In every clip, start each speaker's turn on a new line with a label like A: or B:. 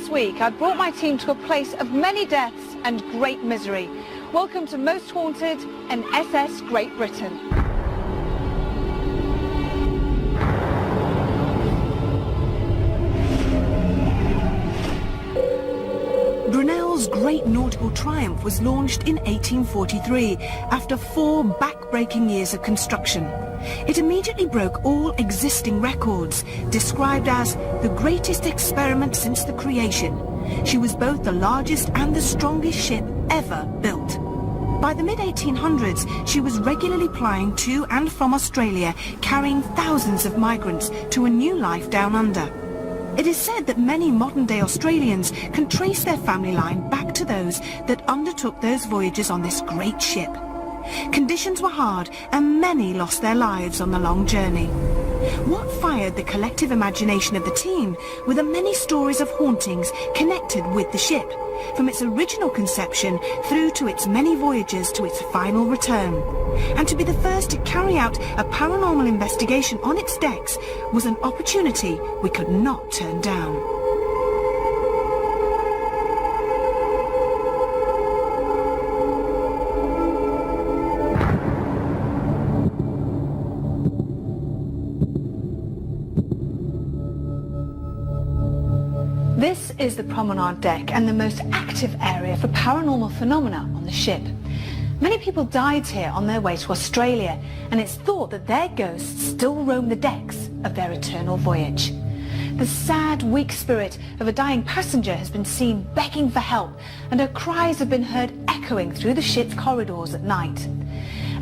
A: This week I brought my team to a place of many deaths and great misery. Welcome to Most Haunted and SS Great Britain.
B: Brunel's great nautical triumph was launched in 1843 after 4 back-breaking years of construction. It immediately broke all existing records, described as the greatest experiment since the creation. She was both the largest and the strongest ship ever built. By the mid-1800s, she was regularly plying to and from Australia, carrying thousands of migrants to a new life down under. It is said that many modern-day Australians can trace their family line back to those that undertook those voyages on this great ship. Conditions were hard and many lost their lives on the long journey. What fired the collective imagination of the team were the many stories of hauntings connected with the ship, from its original conception through to its many voyages to its final return. And to be the first to carry out a paranormal investigation on its decks was an opportunity we could not turn down.
A: This is the promenade deck and the most active area for paranormal phenomena on the ship. Many people died here on their way to Australia, and it's thought that their ghosts still roam the decks of their eternal voyage. The sad, weak spirit of a dying passenger has been seen begging for help, and her cries have been heard echoing through the ship's corridors at night.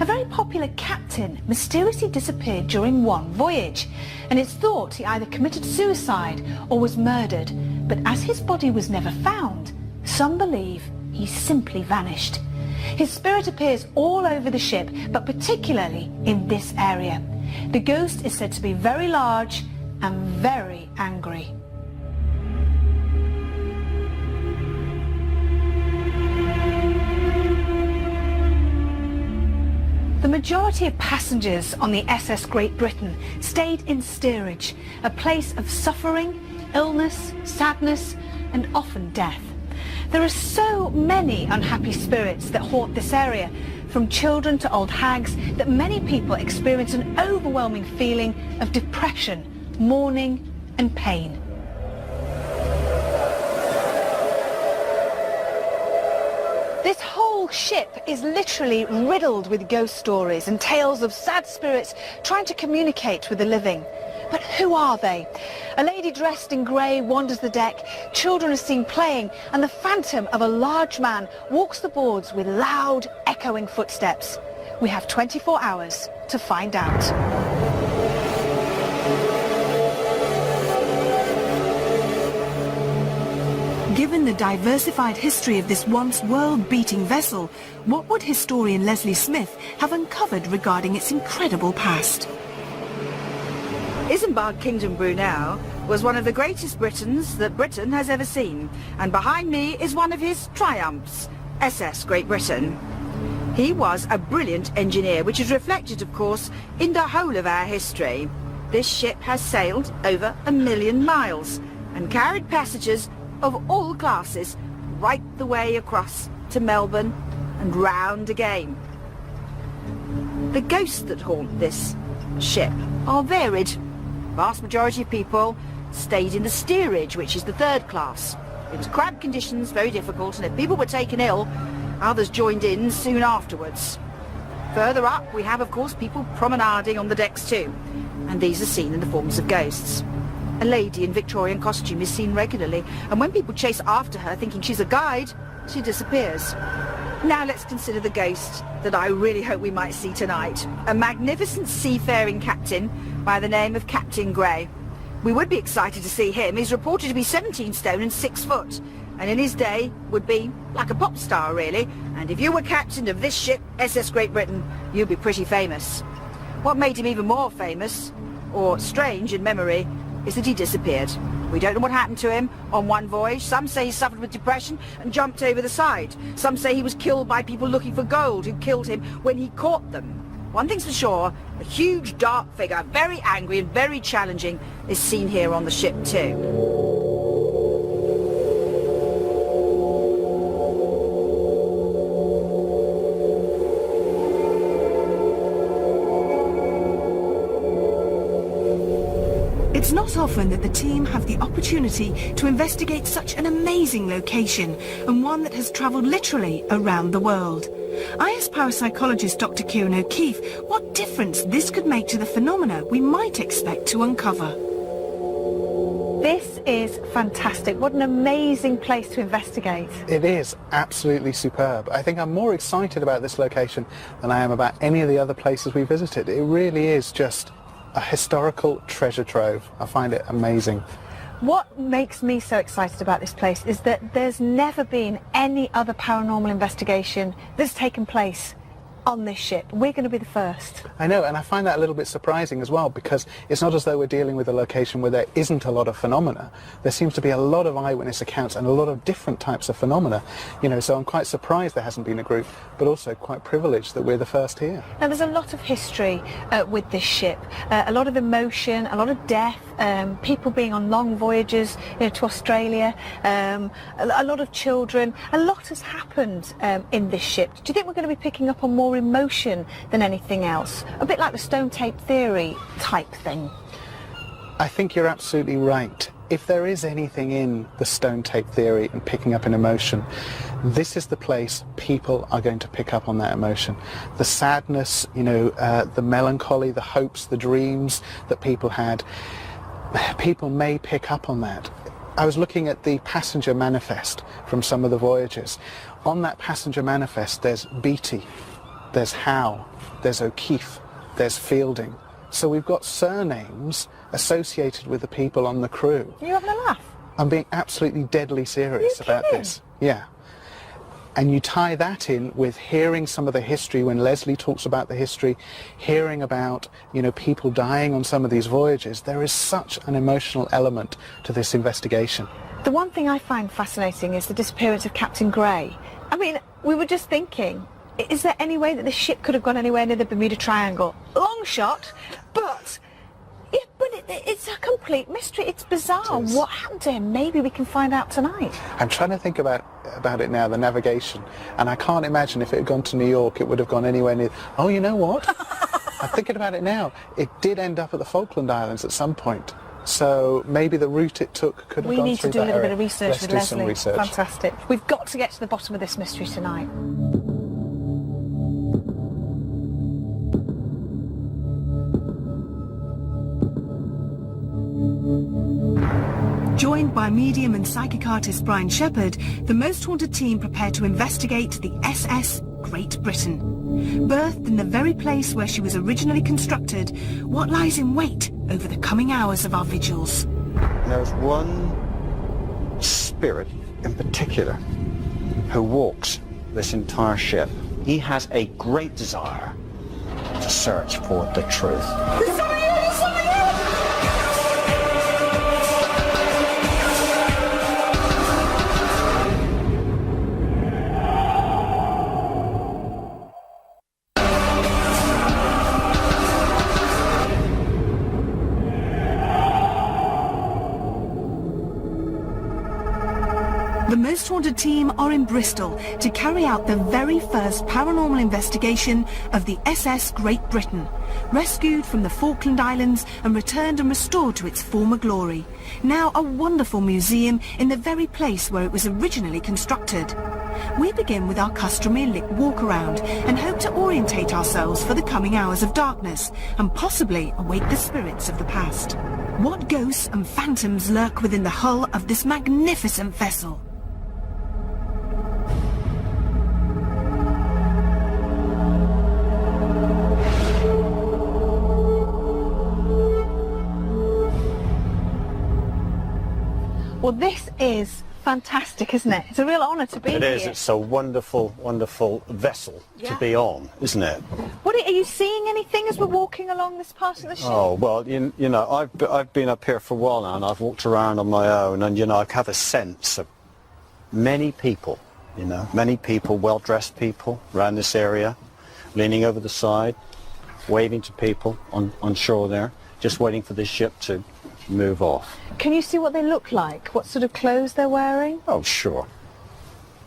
A: A very popular captain mysteriously disappeared during one voyage, and it's thought he either committed suicide or was murdered, but as his body was never found, some believe he simply vanished. His spirit appears all over the ship, but particularly in this area. The ghost is said to be very large and very angry. The majority of passengers on the SS Great Britain stayed in steerage, a place of suffering, illness, sadness, and often death. There are so many unhappy spirits that haunt this area, from children to old hags, that many people experience an overwhelming feeling of depression, mourning, and pain. This whole ship is literally riddled with ghost stories and tales of sad spirits trying to communicate with the living. But who are they? A lady dressed in grey wanders the deck, children are seen playing, and the phantom of a large man walks the boards with loud, echoing footsteps. We have 24 hours to find out.
B: Given the diversified history of this once world-beating vessel, what would historian Leslie Smith have uncovered regarding its incredible past?
C: Isambard Kingdom Brunel was one of the greatest Britons that Britain has ever seen, and behind me is one of his triumphs, SS Great Britain. He was a brilliant engineer, which is reflected, of course, in the whole of our history. This ship has sailed over 1 million miles and carried passengers of all classes right the way across to Melbourne and round again. The ghosts that haunt this ship are varied. Vast majority of people stayed in the steerage, which is the 3rd class. It was cramped conditions, very difficult, and if people were taken ill, others joined in soon afterwards. Further up, we have, of course, people promenading on the decks too, and these are seen in the forms of ghosts. A lady in Victorian costume is seen regularly, and when people chase after her thinking she's a guide, she disappears. Now let's consider the ghost that I really hope we might see tonight. A magnificent seafaring captain by the name of Captain Grey. We would be excited to see him. He's reported to be 17 stone and 6 foot, and in his day would be like a pop star, really. And if you were captain of this ship, SS Great Britain, you'd be pretty famous. What made him even more famous, or strange in memory, is that he disappeared. We don't know what happened to him on one voyage. Some say he suffered with depression and jumped over the side. Some say he was killed by people looking for gold who killed him when he caught them. One thing's for sure, a huge dark figure, very angry and very challenging, is seen here on the ship too.
B: It's not often that the team have the opportunity to investigate such an amazing location, and one that has travelled literally around the world. I asked parapsychologist Dr. Kieran O'Keefe what difference this could make to the phenomena we might expect to uncover.
A: This is fantastic. What an amazing place to investigate.
D: It is absolutely superb. I think I'm more excited about this location than I am about any of the other places we visited. It really is just a historical treasure trove. I find it amazing.
A: What makes me so excited about this place is that there's never been any other paranormal investigation that's taken place on this ship. We're going to be the first.
D: I know, and I find that a little bit surprising as well, because it's not as though we're dealing with a location where there isn't a lot of phenomena. There seems to be a lot of eyewitness accounts and a lot of different types of phenomena, you know, so I'm quite surprised there hasn't been a group, but also quite privileged that we're the first here.
A: Now, there's a lot of history with this ship, a lot of emotion, a lot of death, people being on long voyages, you know, to Australia, a lot of children. A lot has happened in this ship. Do you think we're going to be picking up on more emotion than anything else? A bit like the stone tape theory type thing.
D: I think you're absolutely right. If there is anything in the stone tape theory and picking up an emotion, this is the place people are going to pick up on that emotion. The sadness, you know, the melancholy, the hopes, the dreams that people had, people may pick up on that. I was looking at the passenger manifest from some of the voyages. On that passenger manifest there's Beatty, there's Howe, there's O'Keefe, there's Fielding. So we've got surnames associated with the people on the crew.
A: Are you having a laugh?
D: I'm being absolutely deadly serious about this. Yeah. And you tie that in with hearing some of the history, when Leslie talks about the history, hearing about, you know, people dying on some of these voyages. There is such an emotional element to this investigation.
A: The one thing I find fascinating is the disappearance of Captain Gray. I mean, we were just thinking, is there any way that this ship could have gone anywhere near the Bermuda Triangle? Long shot, but yeah, but it's a complete mystery. It's bizarre.
D: It is.
A: What happened to him? Maybe we can find out tonight.
D: I'm trying to think about it now, the navigation, and I can't imagine if it had gone to New York, it would have gone anywhere near. Oh, you know what? I'm thinking about it now. It did end up at the Falkland Islands at some point. So maybe the route it took could have gone through that area.
A: We need to do a little bit of research with
D: Let's do
A: Leslie.
D: some research.
A: Fantastic. We've got to get to the bottom of this mystery tonight.
B: Joined by medium and psychic artist Brian Shepherd, the Most Haunted team prepare to investigate the SS Great Britain. Birthed in the very place where she was originally constructed, what lies in wait over the coming hours of our vigils?
E: There's one spirit in particular who walks this entire ship. He has a great desire to search for the truth.
B: The Most Haunted team are in Bristol to carry out the very first paranormal investigation of the SS Great Britain, rescued from the Falkland Islands and returned and restored to its former glory. Now a wonderful museum in the very place where it was originally constructed. We begin with our customary lit walk around and hope to orientate ourselves for the coming hours of darkness and possibly awake the spirits of the past. What ghosts and phantoms lurk within the hull of this magnificent vessel?
A: Well, this is fantastic, isn't it? It's a real honour to be here.
E: It is. It's a wonderful, wonderful vessel to be on, isn't it?
A: What are you seeing anything as we're walking along this part of the ship?
E: Oh, well, you know, I've been up here for a while now, and I've walked around on my own, and, you know, I have a sense of many people, you know, many people, well-dressed people around this area, leaning over the side, waving to people on shore there, just waiting for this ship to move off.
A: Can you see what they look like? What sort of clothes they're wearing?
E: Oh, sure.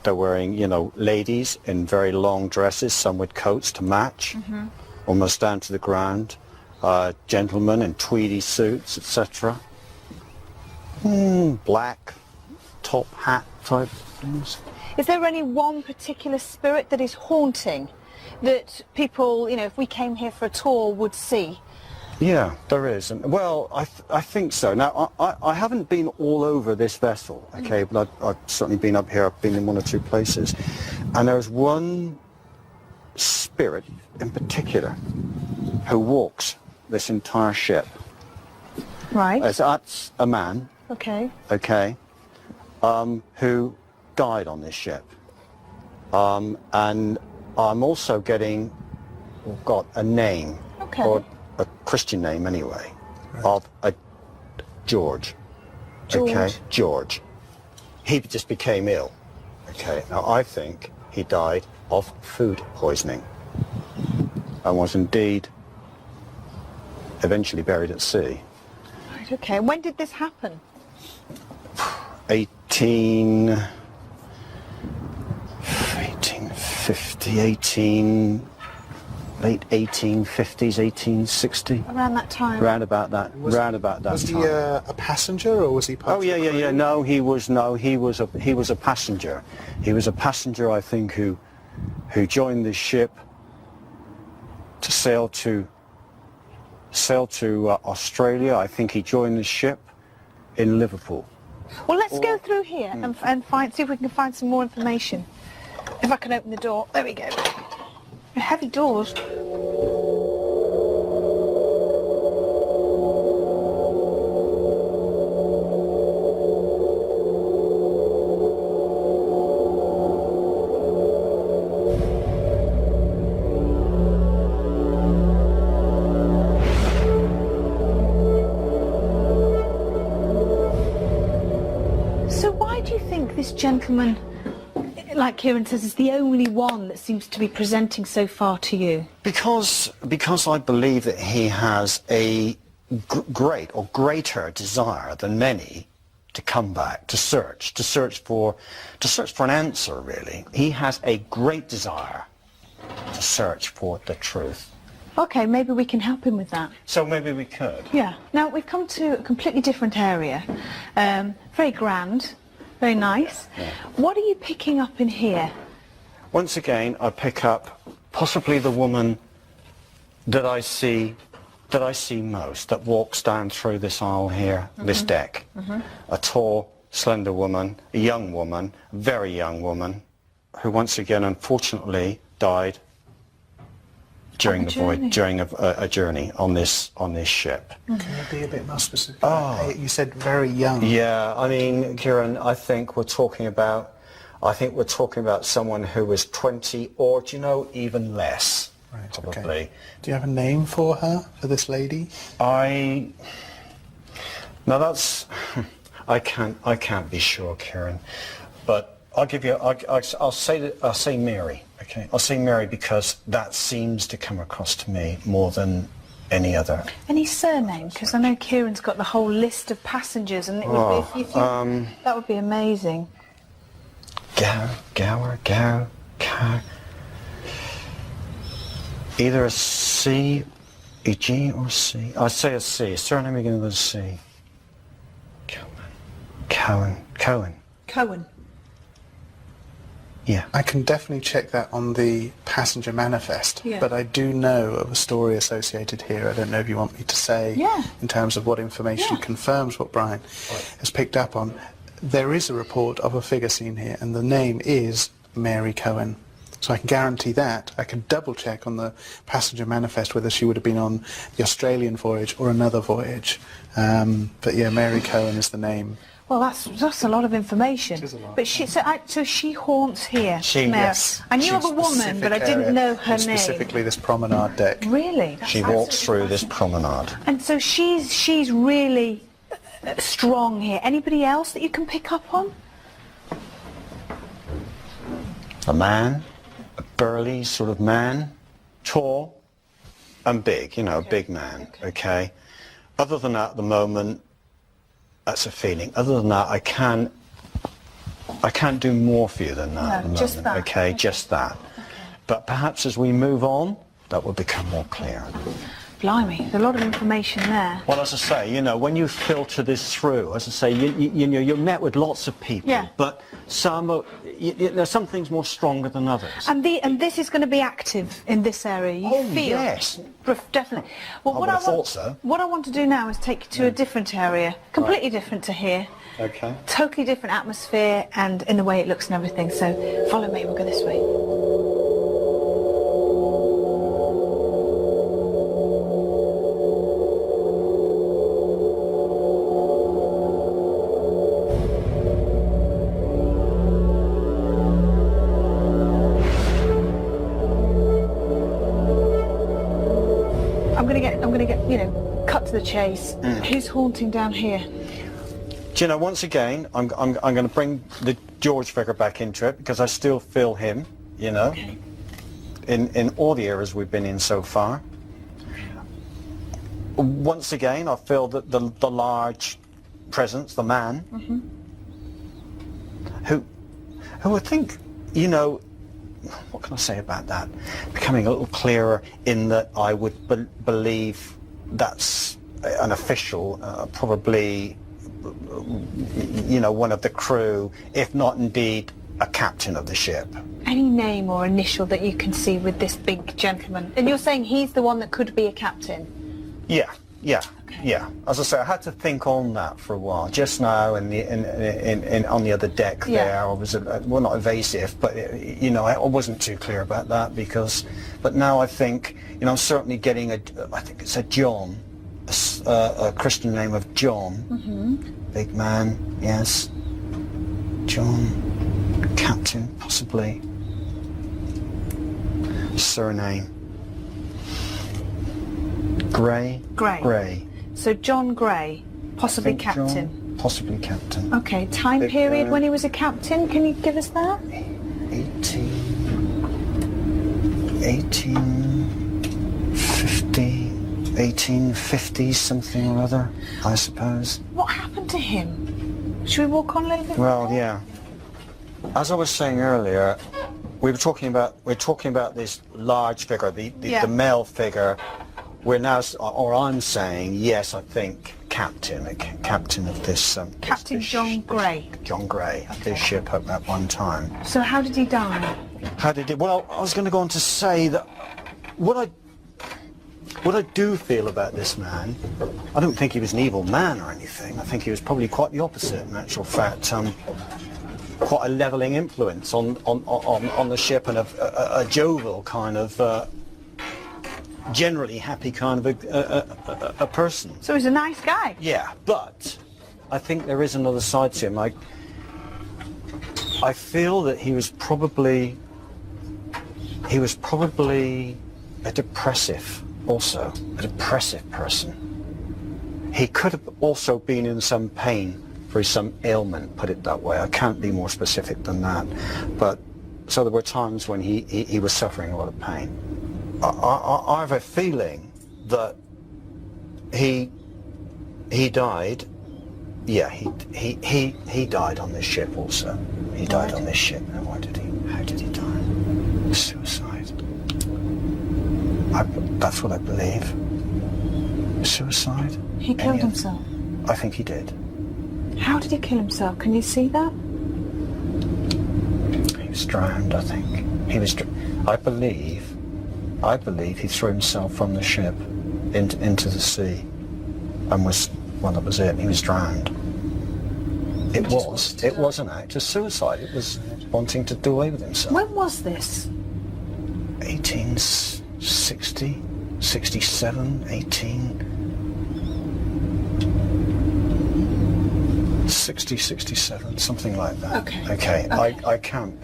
E: They're wearing, you know, ladies in very long dresses, some with coats to match, almost down to the ground. Gentlemen in tweedy suits, etc. Black top hat type things.
A: Is there any one particular spirit that is haunting that people, you know, if we came here for a tour, would see?
E: Yeah, there is. And, well, I think so. Now, I haven't been all over this vessel, okay, but I've certainly been up here. I've been in one or two places. And there's one spirit in particular who walks this entire ship.
A: Right.
E: That's a man,
A: Okay.
E: okay, who died on this ship. And I'm also got a name,
A: Okay.
E: or a Christian name anyway, of a George. Okay, George. He just became ill. Okay, now I think he died of food poisoning and was indeed eventually buried at sea.
A: Right, okay. When did this happen?
E: late 1850s, 1860.
A: Around that time?
E: Round about that
D: Was
E: time.
D: he a passenger, or was he part
E: Oh
D: of
E: yeah,
D: the
E: yeah,
D: crew?
E: yeah. No, he was a passenger. He was a passenger, I think, who joined the ship to sail to Australia. I think he joined the ship in Liverpool.
A: Well, let's go through here and see if we can find some more information. If I can open the door. There we go. Heavy doors. So why do you think this gentleman, like Kieran says, is the only one that seems to be presenting so far to you?
E: Because I believe that he has a greater desire than many to come back, to search for an answer, really. He has a great desire to search for the truth.
A: Okay, maybe we can help him with that.
E: So maybe we could.
A: Yeah. Now, we've come to a completely different area. Very grand, very nice.
E: Yeah.
A: What are you picking up in here?
E: Once again, I pick up possibly the woman that I see most, that walks down through this aisle here, this deck. A tall, slender woman, a young woman, very young woman, who once again, unfortunately, died during the voyage, during a journey on this ship.
D: Can you be a bit more specific? You said very young.
E: Yeah, I mean, Kieran, I think we're talking about someone who was 20 or, do you know, even less,
D: Right,
E: probably.
D: okay. Do you have a name for her, for this lady?
E: I can't be sure, Kieran, but I'll give you, I'll say Mary, okay? I'll say Mary because that seems to come across to me more than any other.
A: Any surname? Because I know Kieran's got the whole list of passengers, and it would be, if you think, that would be amazing.
E: Gower. Either a C, a G or C. I'd say a C. Surname beginning with a C. Cohen.
A: Cohen.
E: Yeah.
D: I can definitely check that on the passenger manifest,
A: Yeah.
D: but I do know of a story associated here. I don't know if you want me to say
A: Yeah.
D: in terms of what information
A: Yeah.
D: confirms what Brian has picked up on. There is a report of a figure seen here, and the name is Mary Cohen. So I can guarantee that. I can double check on the passenger manifest whether she would have been on the Australian voyage or another voyage. But yeah, Mary Cohen is the name.
A: Well, that's a lot of information.
D: It is a lot.
A: But so she haunts here.
E: She-
A: Mary.
D: Yes.
A: I knew of a
D: She's
A: woman,
D: specific
A: but I didn't
D: area,
A: know her
D: and
A: name.
D: specifically this promenade deck.
A: Really? That's
E: She walks
A: absolutely
E: through this
A: fascinating.
E: promenade.
A: And so she's really strong here. Anybody else that you can pick up on?
E: A man, a burly sort of man, tall and big, you know, a big man, okay? Other than that, at the moment, that's a feeling. Other than that, I can't do more for you than that
A: No,
E: at the moment,
A: just that.
E: okay? Just that. But perhaps as we move on, that will become more clear.
A: Blimey, there's a lot of information there.
E: Well, as I say, you know, when you filter this through, as I say, you know, you're met with lots of people,
A: Yeah.
E: but there's some things more stronger than others.
A: And this is going to be active in this area. You
E: Oh,
A: feel?
E: yes.
A: Definitely. Well,
E: I would have thought so.
A: What I want to do now is take you to a different area, completely different to here.
E: Okay.
A: Totally different atmosphere and in the way it looks and everything. So follow me. We'll go this way. I'm gonna get, you know, cut to the chase. Who's haunting down here?
E: Do you know, once again, I'm going to bring the George figure back into it because I still feel him, you know,
A: Okay.
E: in all the areas we've been in so far. Once again, I feel that the large presence, the man, who I think, you know, what can I say about that? Becoming a little clearer in that I would believe that's an official, probably, you know, one of the crew, if not indeed a captain of the ship.
A: Any name or initial that you can see with this big gentleman? And you're saying he's the one that could be a captain?
E: Yeah. As I say, I had to think on that for a while. Just now, on the other deck there, I was well, not evasive, but you know, I wasn't too clear about that but now I think, you know, I'm certainly getting I think it's a John, a Christian name of John, big man, yes, John, captain, possibly, surname. Gray.
A: So John Gray, possibly captain.
E: John, possibly captain.
A: Okay, time
E: Big
A: period
E: guy.
A: when he was a captain, can you give us that?
E: 1850, something or other, I suppose.
A: What happened to him? Should we walk on a little bit?
E: Well, yeah. As I was saying earlier, we're talking about this large figure, the male figure. We're now, or I'm saying, yes, I think captain of this.
A: Captain John Gray.
E: John Gray, this ship at one time.
A: So how did he die?
E: How did it? Well, I was going to go on to say that what I do feel about this man, I don't think he was an evil man or anything. I think he was probably quite the opposite. In actual fact, quite a levelling influence on the ship and a jovial kind of. Generally happy kind of a person.
A: So he's a nice guy.
E: Yeah, but I think there is another side to him. I feel that he was probably a depressive person. He could have also been in some pain for some ailment, put it that way. I can't be more specific than that. But so there were times when he was suffering a lot of pain. I have a feeling that he died. Yeah, he died on this ship also. He died on this ship. Now, how did he die? Suicide. That's what I believe. Suicide.
A: He killed himself.
E: I think he did.
A: How did he kill himself? Can you see that?
E: He was drowned, I think. I believe he threw himself from the ship into the sea and that was it. He was drowned. It was an act of suicide. It was wanting to do away with himself.
A: When was this?
E: 1860, 67, 60, 67, something like that. Okay. I can't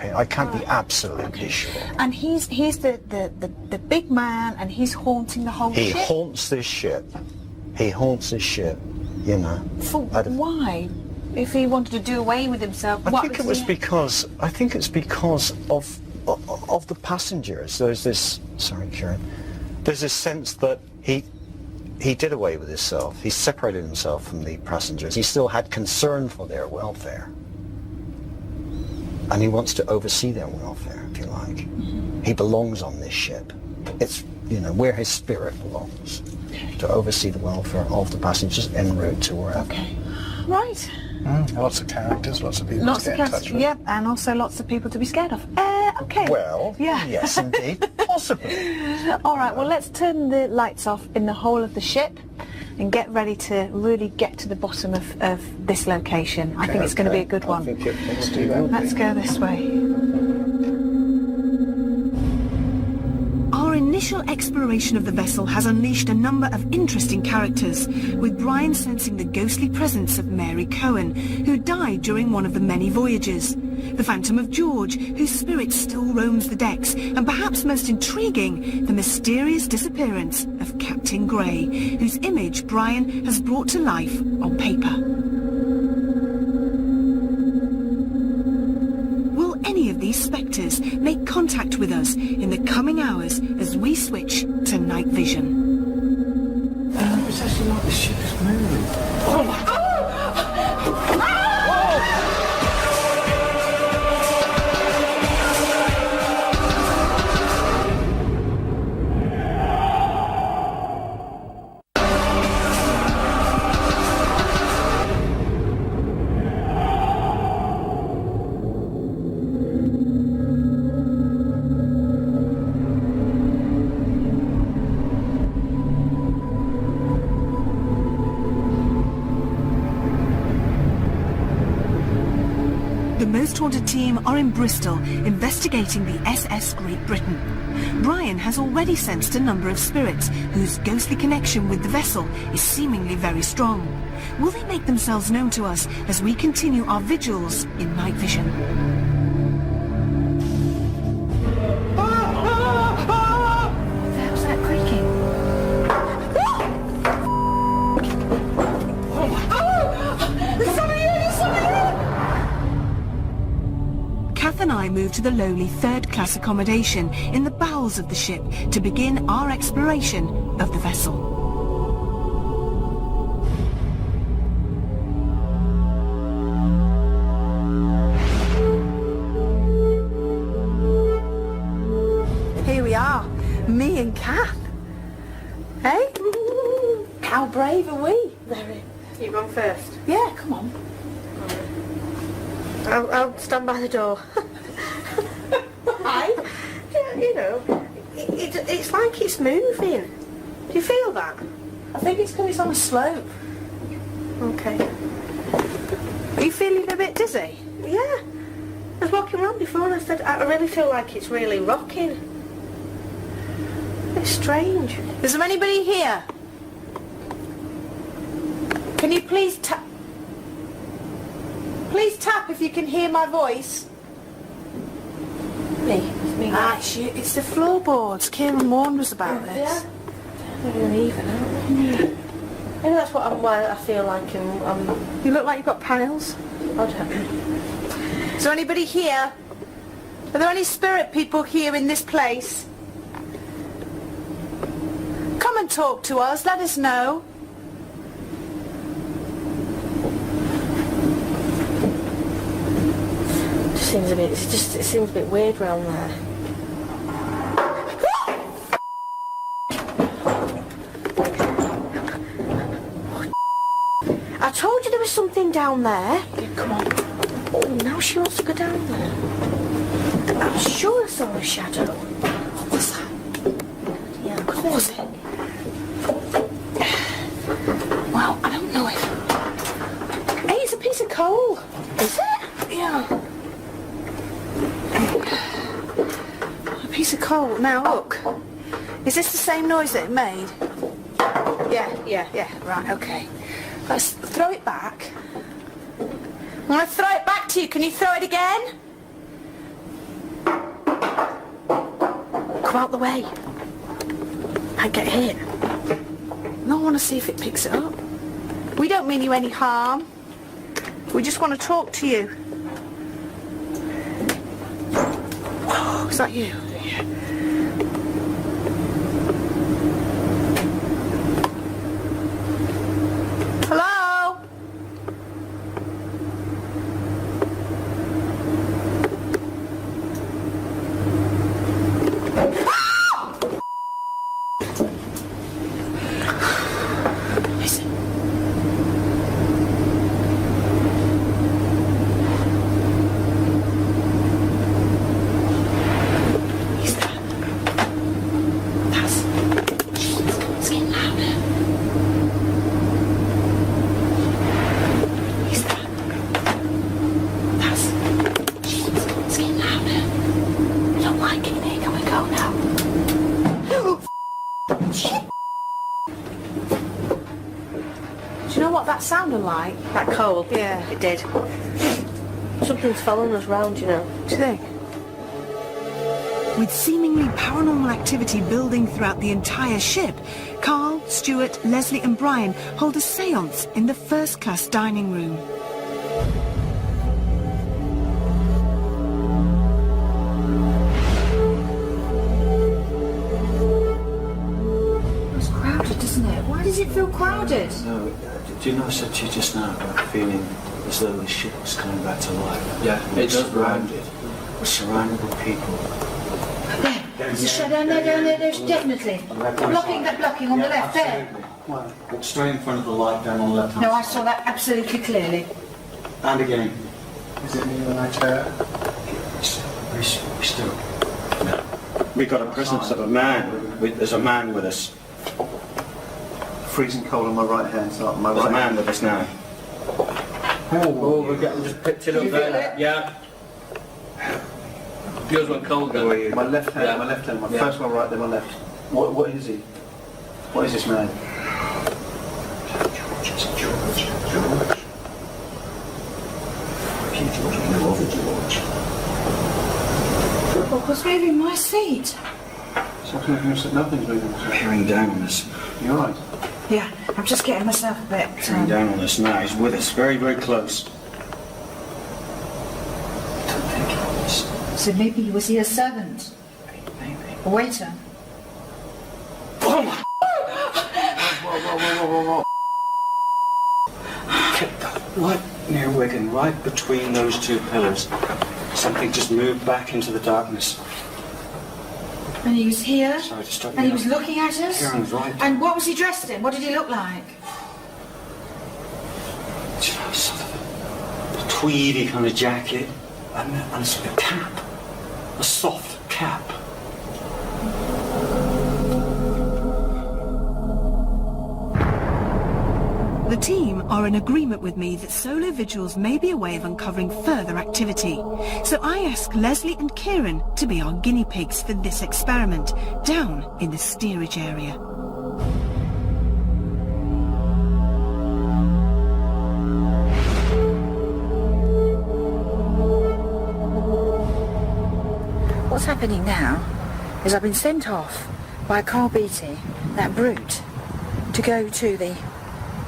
E: be absolutely sure.
A: And he's the big man, and he's haunting the whole
E: He
A: ship.
E: haunts this ship. You know.
A: Why? If he wanted to do away with himself,
E: I think it's because of the passengers. There's this. Sorry, Kieran. There's this sense that he did away with himself. He separated himself from the passengers. He still had concern for their welfare. And he wants to oversee their welfare, if you like. He belongs on this ship. It's where his spirit belongs, to oversee the welfare of the passengers en route to wherever.
A: Okay. Right.
D: Lots of characters, lots of people
A: Lots
D: to
A: of
D: get in touch with.
A: yeah, and also lots of people to be scared of. Okay.
E: Well,
A: yeah.
E: yes, indeed, possibly.
A: All right, well, let's turn the lights off in the whole of the ship and get ready to really get to the bottom of this location. I think it's going to be a good one.
D: Let's do that.
A: Let's go this way.
B: Our initial exploration of the vessel has unleashed a number of interesting characters, with Brian sensing the ghostly presence of Mary Cohen, who died during one of the many voyages, the Phantom of George, whose spirit still roams the decks, and perhaps most intriguing, the mysterious disappearance of Captain Grey, whose image Brian has brought to life on paper. Will any of these spectres make contact with us in the coming hours as we switch to night vision?
E: It's actually like the ship is moving. Oh my God!
B: The Most Haunted team are in Bristol, investigating the SS Great Britain. Brian has already sensed a number of spirits whose ghostly connection with the vessel is seemingly very strong. Will they make themselves known to us as we continue our vigils in night vision?
A: How's that creaking?
C: There's somebody here! There's somebody here!
B: Kath and I move to the lowly third-class accommodation in the bowels of the ship to begin our exploration of the vessel.
A: Here we are, me and Kath. Hey? How brave are we?
F: Mary, you going first?
A: Yeah, come on.
F: I'll stand by the door.
A: Hi.
F: Yeah, it's like it's moving. Do you feel that?
A: I think it's because it's on a slope.
F: Okay.
A: Are you feeling a bit dizzy?
F: Yeah. I was walking around before and I said, I really feel like it's really rocking. It's strange.
A: Is there anybody here? Can you please tap? Please tap if you can hear my voice.
F: Me? It's me.
A: It's the floorboards. Kieran warned us about this.
F: Yeah. They're uneven, aren't they? Maybe that's why I feel like I'm
A: You look like you've got piles.
F: I don't know.
A: Is there anybody here? Are there any spirit people here in this place? Come and talk to us. Let us know.
F: It seems a bit weird round there. I told you there was something down there.
A: Yeah, come on.
F: Oh, now she wants to go down there. I'm sure I saw a shadow.
A: What was that?
F: Yeah,
A: What was it? Well, I don't know if... Hey, it's a piece of coal.
F: Is it?
A: Yeah. A piece of coal. Now, look. Is this the same noise that it made? Yeah. Right, okay. Let's throw it back. I'm going to throw it back to you. Can you throw it again?
F: Come out the way. Might get hit.
A: No, I want to see if it picks it up. We don't mean you any harm. We just want to talk to you. Oh, is that you? Hello? like.
F: That cold?
A: Yeah.
F: It did. Something's following us round, you know.
A: Do you think?
B: With seemingly paranormal activity building throughout the entire ship, Carl, Stuart, Leslie and Brian hold a séance in the first-class dining room.
C: It's crowded, isn't it? Why does it feel crowded?
E: No, do you know I said to you just now about feeling as though the ship was coming back to life?
G: Yeah,
E: It's surrounded. We're surrounded with people.
C: There's a shed down there, there's definitely. Blocking on the left there.
E: Well, walk straight in front of the light down on the left hand
C: No, I
E: side.
C: saw that absolutely clearly.
E: And again.
D: Is it near the light?
E: We still. No. We got a presence of a man. There's a man with us.
D: Freezing cold on my right hand side. On my
E: There's a
D: right
E: man with us now.
G: Oh, we're getting just picked it up there. Yeah. Yours went cold then.
D: My left hand,
G: Yeah.
D: my left hand, my
G: Yeah.
D: first one right, then my left. What is he? What is this man?
C: What was moving my seat?
D: Nothing's moving.
E: Peering down on us.
D: You're right.
C: Yeah, I'm just getting myself a bit...
E: Peering down on us now. He's with us. Very, very close.
C: So maybe was he a servant? A waiter?
E: Right near Wigan, right between those two pillars. Something just moved back into the darkness.
C: And he was here?
E: Sorry to stop you.
C: And he was looking at us?
E: Kieran's right.
C: And what was he dressed in? What did he look like?
E: Do you know, sort of a tweedy kind of jacket and sort of a cap. A soft cap.
B: The team are in agreement with me that solar vigils may be a way of uncovering further activity. So I ask Leslie and Kieran to be our guinea pigs for this experiment down in the steerage area.
C: What's happening now is I've been sent off by Carl Beattie, that brute, to go to the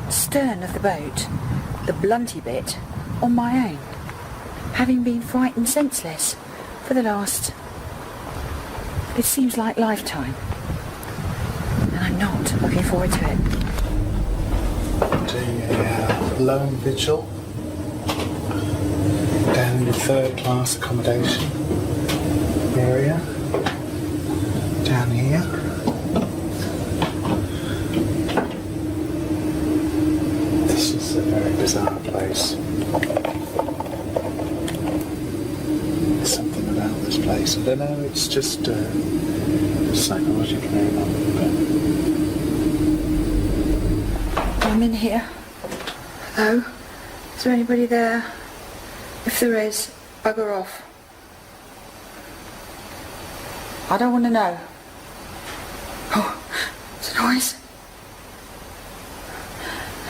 C: stern of the boat, the blunty bit, on my own, having been frightened senseless for the last, it seems like lifetime, and I'm not looking forward to it.
D: Doing a lone vigil down in the third class accommodation area down here. This is a very bizarre place. There's something about this place. I don't know, it's just psychologically going on.
C: I'm in here. Hello? Is there anybody there? If there is, bugger off. I don't want to know. Oh, there's a noise.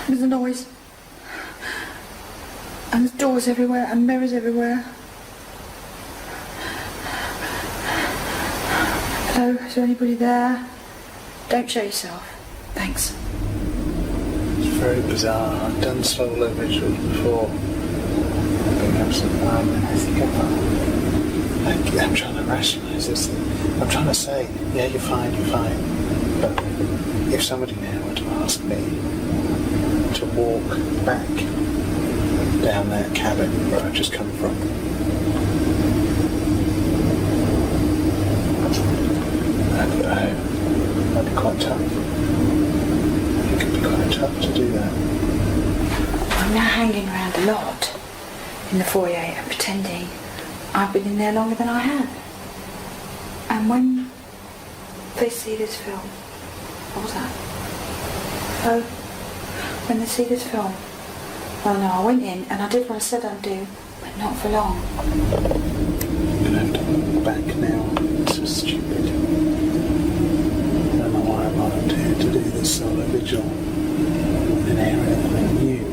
C: There's a noise. And there's doors everywhere and mirrors everywhere. Hello, is there anybody there? Don't show yourself. Thanks.
D: It's very bizarre. I've done solo vigils before. I've been absolutely fine. I think I'm trying to rationalise this. I'm trying to say, yeah, you're fine. But if somebody now were to ask me to walk back down that cabin where I've just come from, that'd be quite tough. It could be quite tough to do that.
C: I'm now hanging around a lot in the foyer and pretending I've been in there longer than I have. And when they see this film, what was that? Oh, when they see this film, oh no, I went in and I did what I said I'd do, but not for long.
D: I'm going to have to look back now. It's so stupid. I don't know why I volunteered to do this solo vigil in an area that I knew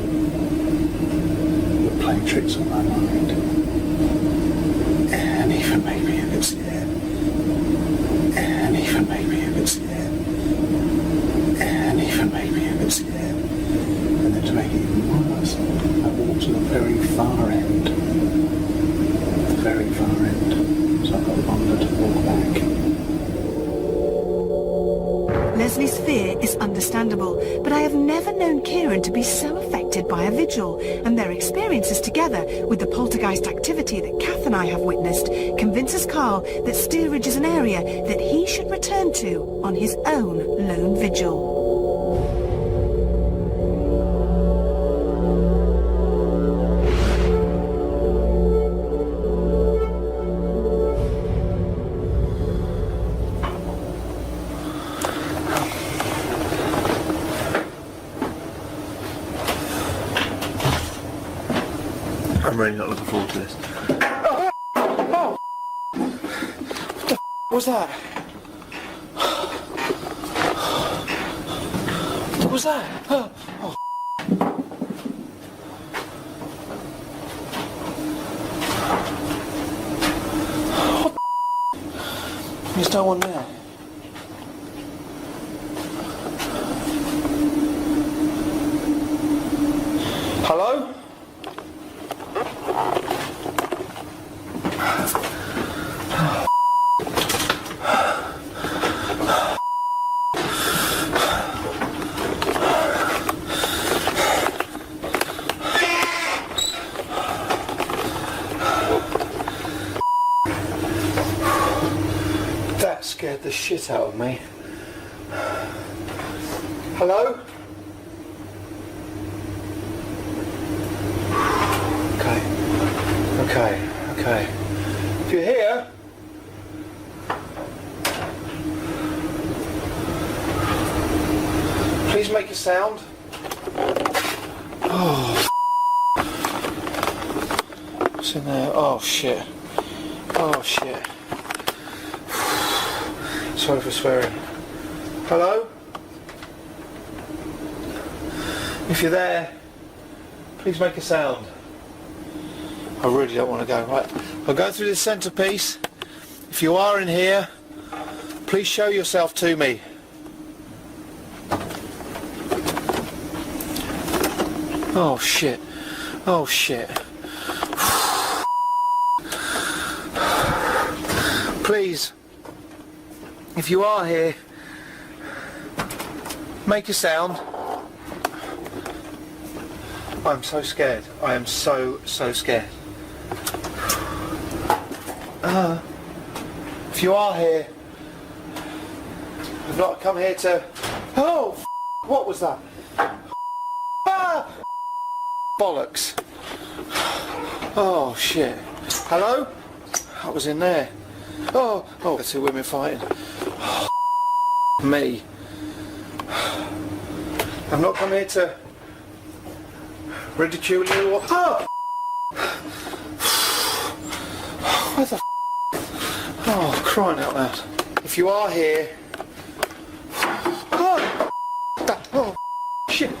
D: it's on my mind. And even maybe if it's here. And even maybe if it's here. And even maybe if it's here. And then to make it even worse, I walked to the very far end. The very far end. So I've got longer to walk back.
B: Leslie's fear is understandable, but I have never known Kieran to be so affected by a vigil, and their experiences together with the poltergeist activity that Kath and I have witnessed convinces Carl that Steeridge is an area that he should return to on his own lone vigil.
G: I'm really not looking forward to this.
D: What the was that? What was that? Oh. What There's no one there. Hello? That scared the shit out of me. Hello? Okay. If you're here, please make a sound. Oh, what's in there? Oh shit. Sorry for swearing. Hello? If you're there, please make a sound. I really don't want to go. Right, I'll go through this centrepiece. If you are in here, please show yourself to me. Oh shit. Please, if you are here, make a sound. I'm so scared. I am so scared. If you are here, I've not come here to... Oh, what was that? Bollocks. Oh, shit. Hello? I was in there. Oh, the two women fighting. Me. I've not come here to ridicule you or... Where the Oh, crying out loud. If you are here... Oh, shit.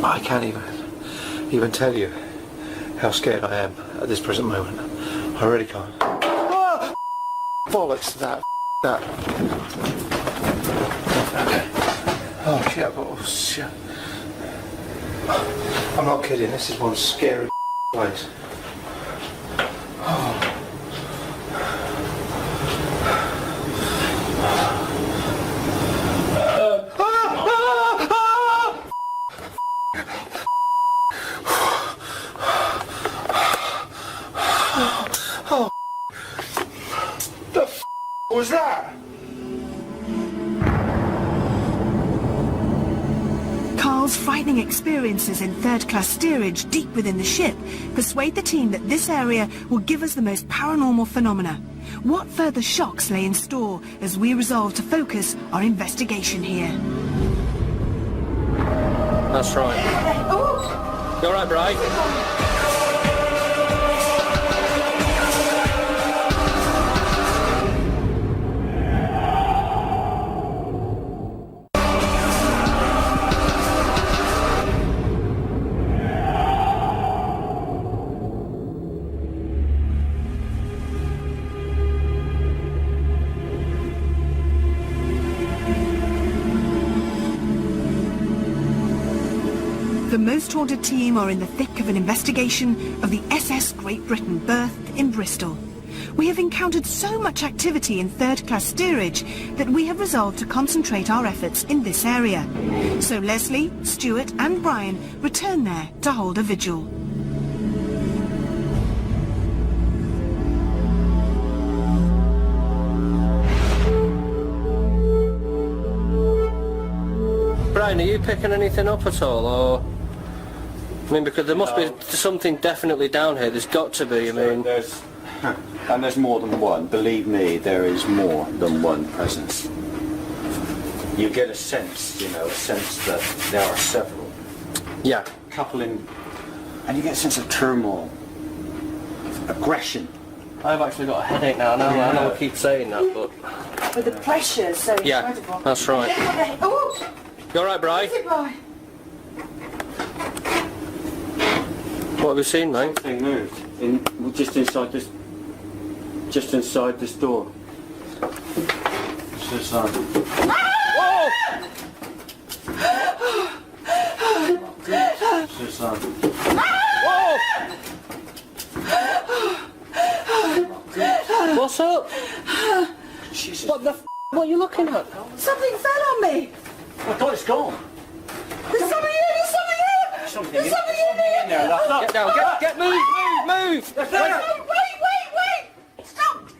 D: I can't even tell you how scared I am at this present moment. I really can't. Bollocks to that. Okay. Oh shit, oh shit. I'm not kidding, this is one scary place. Oh. What was that?
B: Carl's frightening experiences in third-class steerage deep within the ship persuade the team that this area will give us the most paranormal phenomena. What further shocks lay in store as we resolve to focus our investigation here?
G: That's right. You alright, Bri?
B: The Most Haunted team are in the thick of an investigation of the SS Great Britain berthed in Bristol. We have encountered so much activity in third-class steerage that we have resolved to concentrate our efforts in this area. So Leslie, Stuart and Brian return there to hold a vigil.
G: Brian, are you picking anything up at all, or? I mean, because there must be something definitely down here. There's got to be. I mean,
E: there's more than one. Believe me, there is more than one presence. You get a sense, a sense that there are several.
G: yeah.
E: Couple in, and you get a sense of turmoil, aggression.
G: I've actually got a headache now. I know I keep saying that, but
C: With the pressure so
G: yeah,
C: incredible.
G: that's right.
C: Oh,
G: You all right, Bri?
C: is it right?
G: What have you seen, mate?
E: Something moved just inside this door. Just
G: Whoa! Whoa! What's up?
E: Jesus.
G: What the what are you looking at?
C: Something fell on me.
E: I thought it's gone.
C: There's something here. There's something here. There's something in there.
G: Get down, get move!
C: Wait. Stop.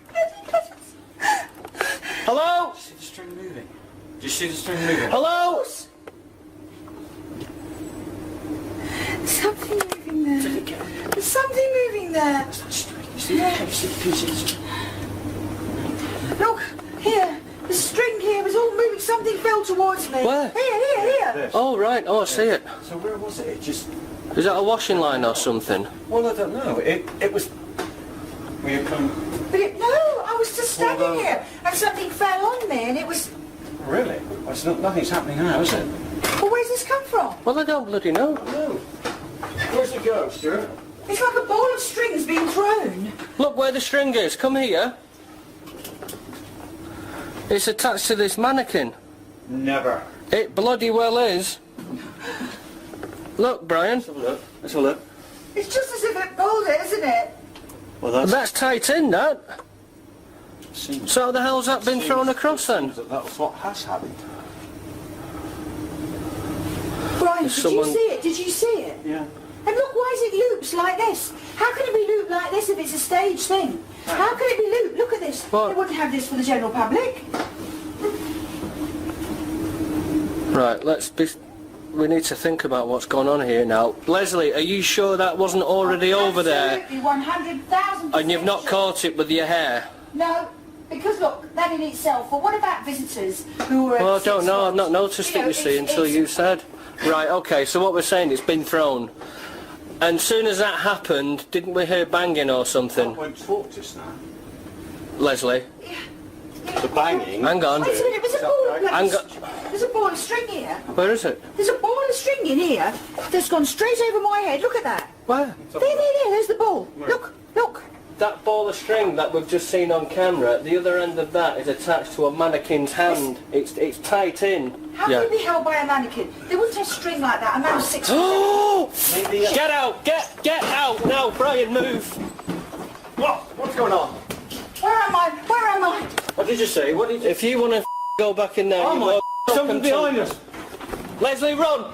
G: Hello?
E: See the string moving. Do you see the string moving?
G: Hello?
C: Something moving there. There's something moving there.
E: You see the piece of the string?
C: Look, here. The string here was all moving. Something fell towards me.
G: Where?
C: Here.
E: This.
G: Oh right, oh I see it.
E: So where was it? It just...
G: Is that a washing line or something?
E: Well, I don't know. It was... Were you coming...
C: But no, I was just standing here and something fell on me and it was...
E: Really? Well, it's nothing's happening now, is it?
C: Well, where's this come from?
G: Well, I don't bloody know.
E: No. Where's it go, Stuart?
C: It's like a ball of strings being thrown.
G: Look where the string is, come here. It's attached to this mannequin.
E: Never.
G: It bloody well is. Look, Brian.
E: Let's have a look. Let's have a look.
C: It's just as if it pulled it, isn't it?
E: Well,
G: That's tight in, that.
E: seems...
G: So how the hell's that been thrown across then?
E: That was what has happened.
C: Brian,
G: There's
C: did
G: someone-
C: you see it? Did you see it?
E: Yeah.
C: And look, why is it loops like this? How can it be looped like this if it's a stage thing? How can it be looped? Look at this.
G: What?
C: They wouldn't have this for the general public.
G: Right, we need to think about what's going on here now. Leslie, are you sure that wasn't already over there?
C: Absolutely, 100,000%.
G: And you've not
C: sure.
G: caught it with your hair?
C: No, because look, that in itself. But what about visitors who were?
G: Well, I
C: at
G: don't
C: Six
G: know. I've
C: Flags?
G: not noticed it, you see, until you said. Right, okay, so what we're saying, it's been thrown. And soon as that happened, didn't we hear banging or something?
E: That won't talk just now.
G: Leslie,
E: The banging...
G: hang on.
C: Wait a minute, there's a ball of
G: Hang
C: bloody
G: on.
C: There's a ball of string here.
G: Where is it?
C: There's a ball of string in here that's gone straight over my head. Look at that.
G: Where?
C: There, there's the ball. Look.
G: That ball of string that we've just seen on camera, the other end of that is attached to a mannequin's hand. It's tight in.
C: How can it be held by a mannequin? They wouldn't have string like that. A man of 6 foot.
G: Oh! Get out! Get out! Now, Brian, move!
E: What? What's going on?
C: Where am I?
E: What did you say? What did you...
G: If you want to go back in there,
E: Oh
G: you
E: my...
G: will.
E: Something behind us!
G: Leslie, run!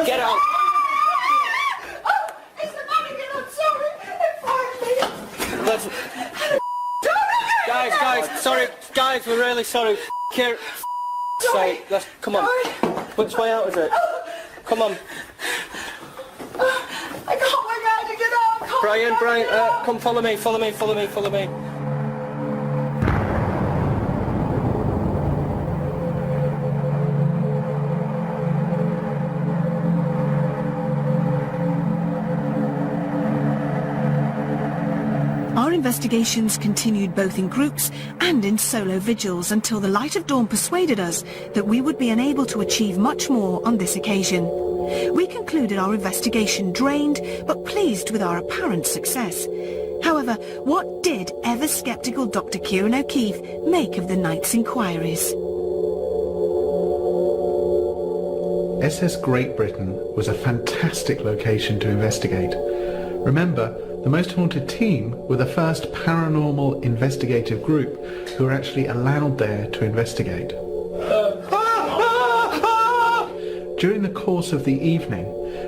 G: Get out!
C: Oh, it's the mannequin. I'm sorry. It frightened me.
G: Let's... Guys, we're really sorry. Here,
C: Sorry.
G: let's come on.
C: Sorry.
G: Which way out is it? Come on,
C: I can't work out to get out. I can't
G: Brian.
C: work out to get out.
G: Come, follow me.
B: Our investigations continued both in groups and in solo vigils until the light of dawn persuaded us that we would be unable to achieve much more on this occasion. We concluded our investigation drained but pleased with our apparent success. However, what did ever-sceptical Dr. Kieran O'Keefe make of the night's inquiries?
D: SS Great Britain was a fantastic location to investigate. Remember, the Most Haunted team were the first paranormal investigative group who were actually allowed there to investigate. During the course of the evening,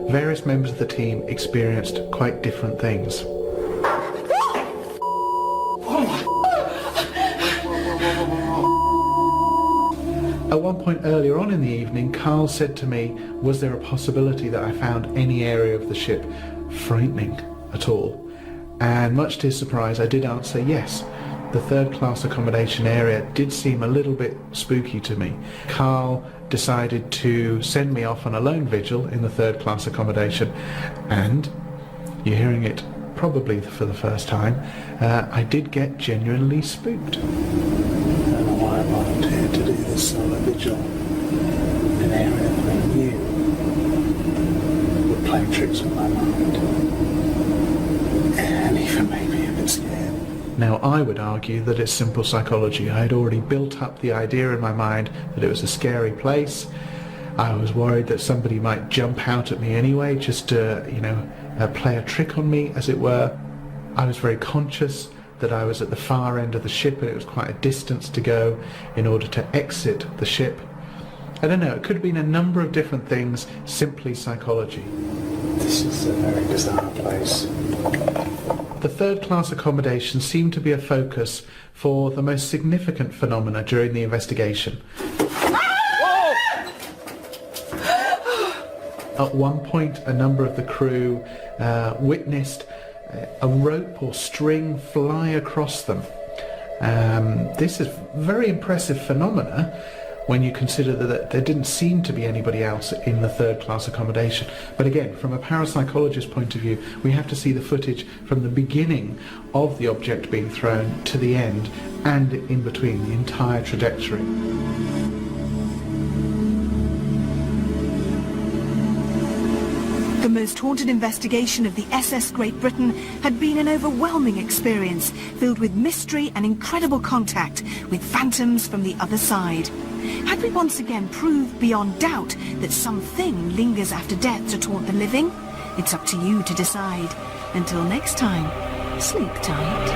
D: various members of the team experienced quite different things. At one point earlier on in the evening, Carl said to me, was there a possibility that I found any area of the ship frightening at all? And much to his surprise, I did answer yes. The third-class accommodation area did seem a little bit spooky to me. Carl decided to send me off on a lone vigil in the third-class accommodation, and you're hearing it probably for the first time, I did get genuinely spooked.
H: I don't know why I volunteered to do this solo vigil in an area that I knew would play tricks with my mind, and even made me a bit scared.
D: Now, I would argue that it's simple psychology. I had already built up the idea in my mind that it was a scary place. I was worried that somebody might jump out at me anyway, just to, play a trick on me, as it were. I was very conscious that I was at the far end of the ship and it was quite a distance to go in order to exit the ship. I don't know, it could have been a number of different things, simply psychology.
H: This is a very bizarre place.
D: The third-class accommodation seemed to be a focus for the most significant phenomena during the investigation. At one point, a number of the crew witnessed a rope or string fly across them. This is very impressive phenomena when you consider that there didn't seem to be anybody else in the third-class accommodation. But again, from a parapsychologist's point of view, we have to see the footage from the beginning of the object being thrown to the end and in between, the entire trajectory.
B: The most haunted investigation of the SS Great Britain had been an overwhelming experience, filled with mystery and incredible contact with phantoms from the other side. Had we once again proved beyond doubt that something lingers after death to taunt the living? It's up to you to decide. Until next time, sleep tight.